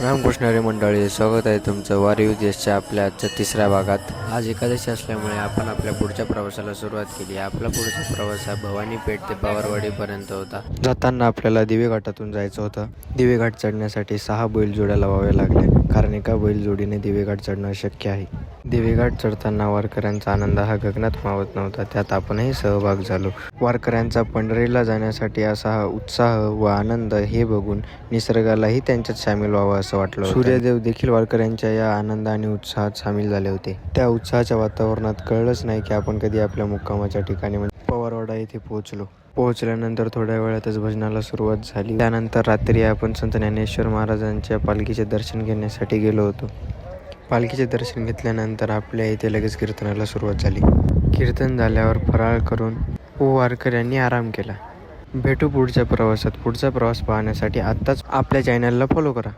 रामकृष्ण हरी मंडळी, स्वागत आहे तुमचं वारी उद्देशच्या आपल्या आजच्या तिसऱ्या भागात. आज एकादशी असल्यामुळे आपण आपल्या पुढच्या प्रवासाला सुरुवात केली. आपला पुढचा प्रवास हा भवानी पेठ ते पवारवाडीपर्यंत होता. जाताना आपल्याला दिवे घाटातून जायचं होतं. दिवे घाट चढण्यासाठी 6 बैलजोड्या लावाव्या लागल्या, कारण एका बैलजोडीने दिवे घाट चढणं शक्य आहे. दिवे घाट चढताना वारकऱ्यांचा आनंद हा गगनात मावत नव्हता, त्यात आपणही सहभाग झालो. वारकऱ्यांचा पंढरीला जाण्यासाठी असा हा उत्साह व आनंद हे बघून निसर्गालाही त्यांच्यात सामील व्हावं असं वाटलं. सूर्यदेव देखील वारकऱ्यांच्या या आनंद आणि उत्साहात सामील झाले होते. त्या उत्साहाच्या वातावरणात कळलंच नाही की आपण कधी आपल्या मुक्कामाच्या ठिकाणी म्हणजे पवारवाडा येथे पोहोचल्यानंतर थोड्या वेळातच भजनाला सुरुवात झाली. त्यानंतर रात्री आपण संत ज्ञानेश्वर महाराजांच्या पालखीचे दर्शन घेण्यासाठी गेलो होतो. पालखीचे दर्शन घेतल्यानंतर आपल्या इथे लगेच कीर्तनाला सुरुवात झाली. कीर्तन झाल्यावर फराळ करून वारकऱ्यांनी आराम केला. भेटू पुढच्या प्रवासात. पुढचा प्रवास पाहण्यासाठी आत्ताच आपल्या चॅनलला फॉलो करा.